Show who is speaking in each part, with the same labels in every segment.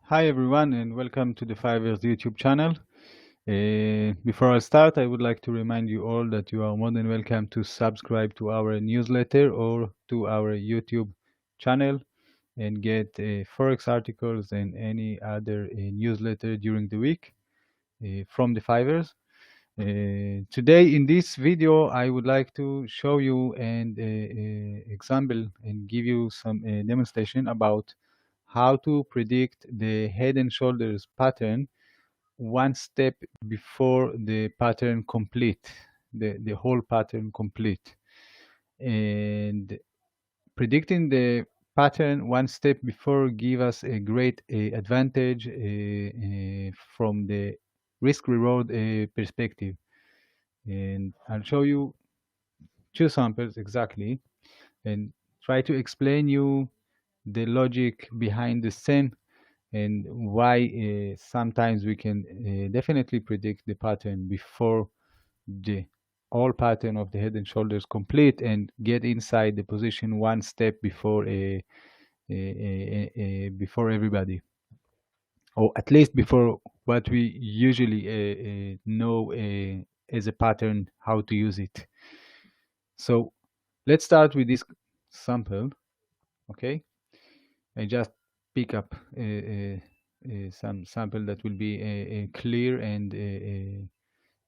Speaker 1: Hi everyone and welcome to the 5ers YouTube channel. Before I start, I would like to remind you all that you are more than welcome to subscribe to our newsletter or to our YouTube channel and get Forex articles and any other newsletter during the week from the 5ers. Today in this video, I would like to show you an example and give you some demonstration about how to predict the head and shoulders pattern one step before the pattern complete, the whole pattern complete. And predicting the pattern one step before give us a great advantage from the risk reward perspective. And I'll show you two samples exactly and try to explain you the logic behind the scene and why sometimes we can definitely predict the pattern before the all pattern of the head and shoulders complete and get inside the position one step before everybody, or at least before what we usually know as a pattern how to use it. So let's start with this sample. Okay, I just pick up some sample that will be clear and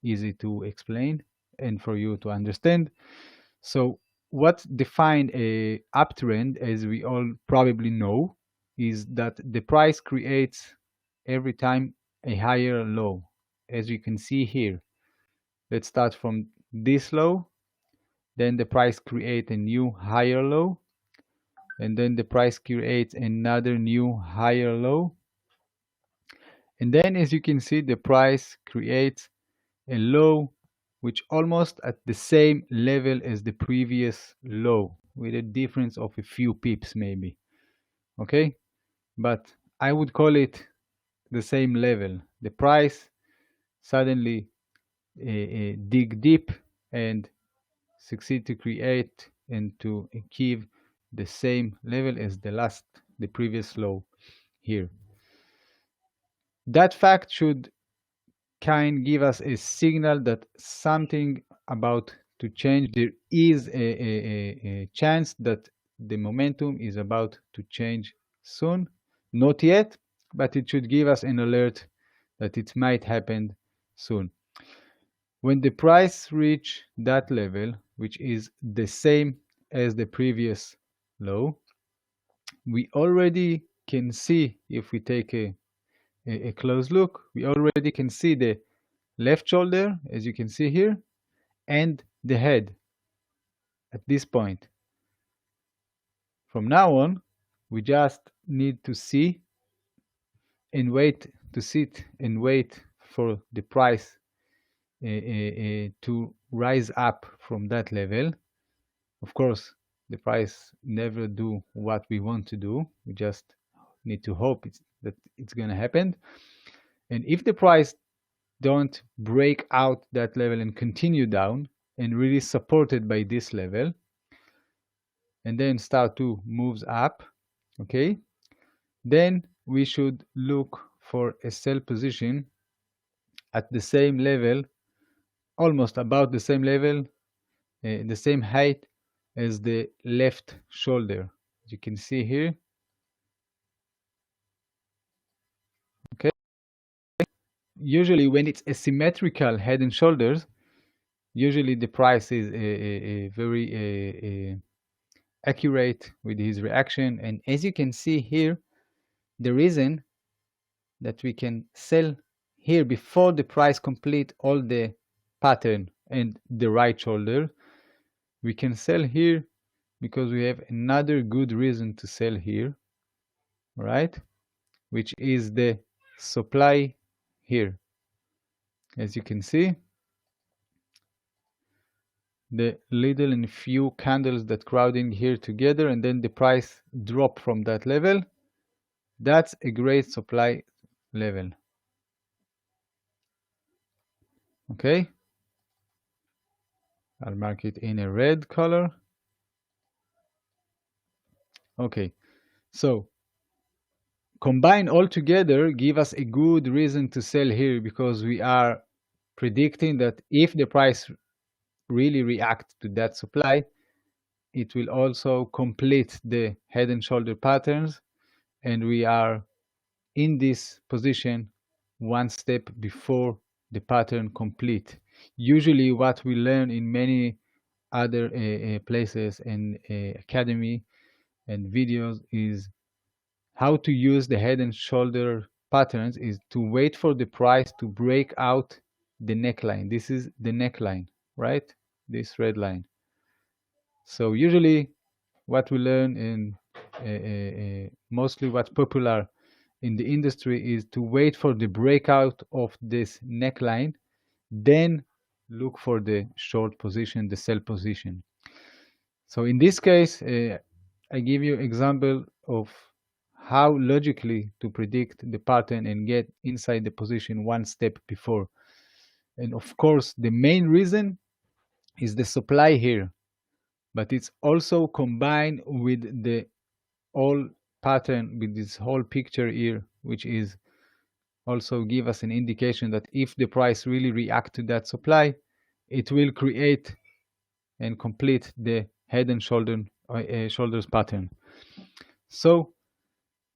Speaker 1: easy to explain and for you to understand. So what define a uptrend, as we all probably know, is that the price creates every time a higher low. As you can see here, let's start from this low, then the price create a new higher low, and then the price creates another new higher low, and then as you can see the price creates a low which almost at the same level as the previous low with a difference of a few pips maybe. Okay, but I would call it the same level. The price suddenly dig deep and succeed to create and to achieve the same level as the previous low here. That fact should kind give us a signal that something about to change. There is a chance that the momentum is about to change soon. Not yet, but it should give us an alert that it might happen soon. When the price reach that level, which is the same as the previous low, we already can see, if we take a close look, we already can see the left shoulder, as you can see here, and the head at this point. From now on, we just need to see and wait to sit and wait for the price to rise up from that level. Of course, the price never do what we want to do. We just need to hope that it's going to happen. And if the price don't break out that level and continue down and really supported by this level and then start to moves up, okay, then we should look for a sell position at the same level, almost about the same level, the same height as the left shoulder, as you can see here. Okay, usually when it's asymmetrical head and shoulders, usually the price is very accurate with his reaction. And as you can see here, the reason that we can sell here before the price complete all the pattern and the right shoulder, we can sell here because we have another good reason to sell here, right? Which is the supply here. As you can see, the little and few candles that crowding here together and then the price drop from that level, that's a great supply level. Okay, I'll mark it in a red color. Okay, so combine all together give us a good reason to sell here, because we are predicting that if the price really react to that supply, it will also complete the head and shoulder patterns, and we are in this position one step before the pattern complete. Usually what we learn in many other places and academy and videos is how to use the head and shoulder patterns is to wait for the price to break out the neckline. This is the neckline, right? This red line. So usually what we learn in mostly what's popular in the industry is to wait for the breakout of this neckline, then look for the short position, the sell position. So in this case, I give you example of how logically to predict the pattern and get inside the position one step before. And of course, the main reason is the supply here, but it's also combined with the whole pattern, with this whole picture here, which is also give us an indication that if the price really react to that supply, it will create and complete the head and shoulders pattern. So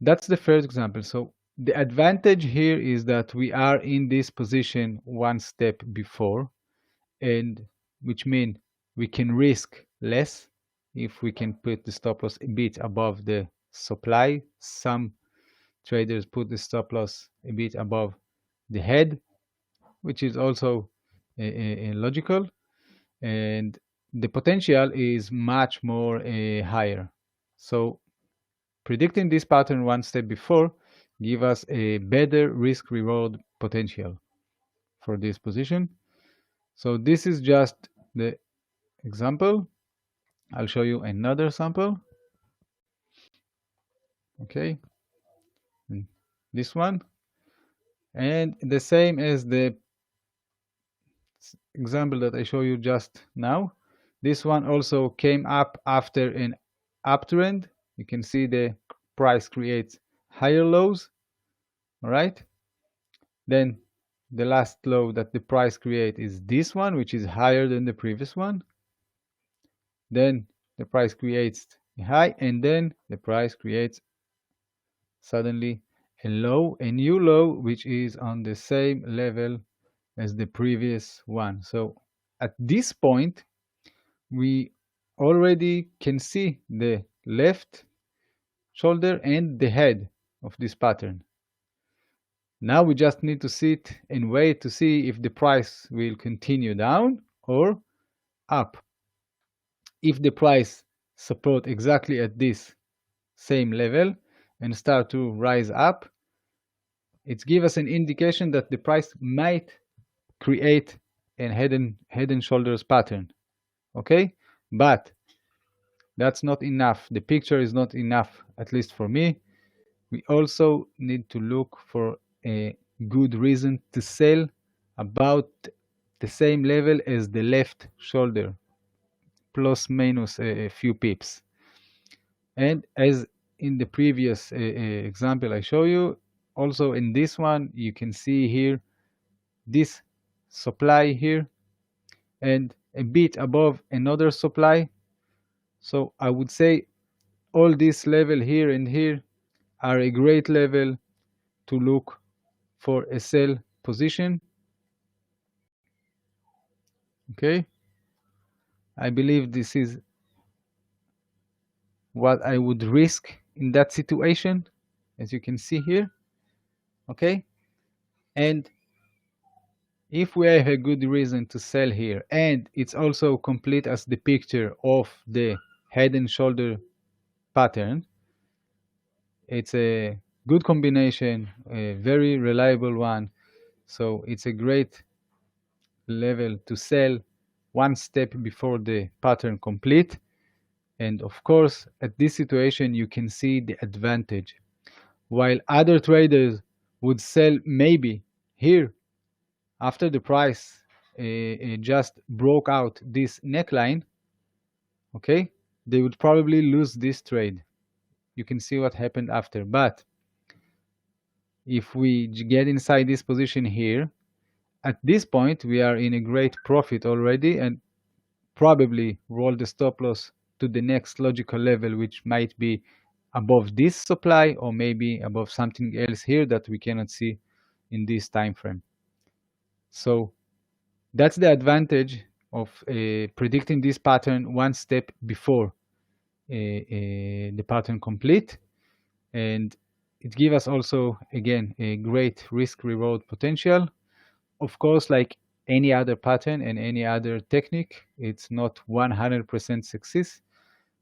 Speaker 1: that's the first example. So the advantage here is that we are in this position one step before, and which means we can risk less if we can put the stop loss a bit above the supply. Some traders put the stop loss a bit above the head, which is also logical, and the potential is much more higher. So predicting this pattern one step before give us a better risk reward potential for this position. So this is just the example. I'll show you another sample. Okay, this one, and the same as the example that I show you just now. This one also came up after an uptrend. You can see the price creates higher lows. All right. Then the last low that the price creates is this one, which is higher than the previous one. Then the price creates a high, and then the price creates suddenly a low, a new low, which is on the same level as the previous one. So at this point, we already can see the left shoulder and the head of this pattern. Now we just need to sit and wait to see if the price will continue down or up. If the price support exactly at this same level and start to rise up, it gives us an indication that the price might create a head and shoulders pattern. Okay, but that's not enough. The picture is not enough, at least for me. We also need to look for a good reason to sell about the same level as the left shoulder, plus minus a few pips. And as in the previous example I show you, also in this one, you can see here this supply here and a bit above another supply. So I would say all this level here and here are a great level to look for a sell position. Okay, I believe this is what I would risk in that situation, as you can see here. Okay, and if we have a good reason to sell here, and it's also complete as the picture of the head and shoulder pattern, it's a good combination, a very reliable one. So it's a great level to sell one step before the pattern complete. And of course, at this situation, you can see the advantage. While other traders would sell maybe here after the price just broke out this neckline, okay, they would probably lose this trade. You can see what happened after. But if we get inside this position here, at this point we are in a great profit already, and probably roll the stop loss to the next logical level, which might be above this supply or maybe above something else here that we cannot see in this time frame. So that's the advantage of predicting this pattern one step before the pattern complete, and it gives us also again a great risk reward potential. Of course, like any other pattern and any other technique, it's not 100% success,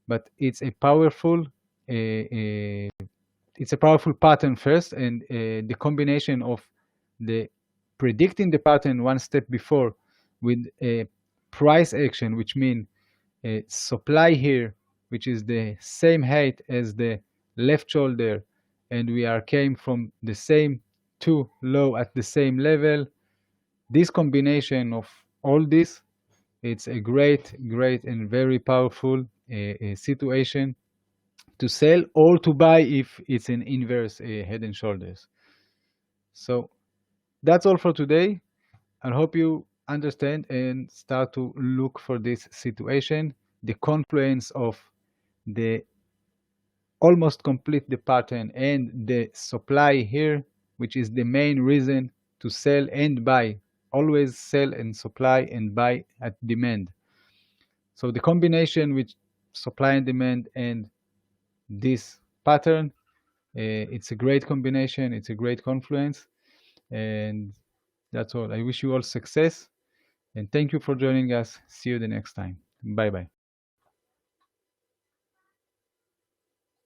Speaker 1: but uh, uh, it's a powerful pattern first, and the combination of the predicting the pattern one step before with a price action, which means supply here, which is the same height as the left shoulder, and we are came from the same two low at the same level. This combination of all this, it's a great and very powerful situation to sell or to buy if it's an inverse head and shoulders. So that's all for today. I hope you understand and start to look for this situation, the confluence of the almost complete the pattern and the supply here, which is the main reason to sell and buy. Always sell and supply and buy at demand. So the combination with supply and demand and this pattern, it's a great combination. It's a great confluence, and that's all. I wish you all success, and thank you for joining us. See you the next time. Bye bye.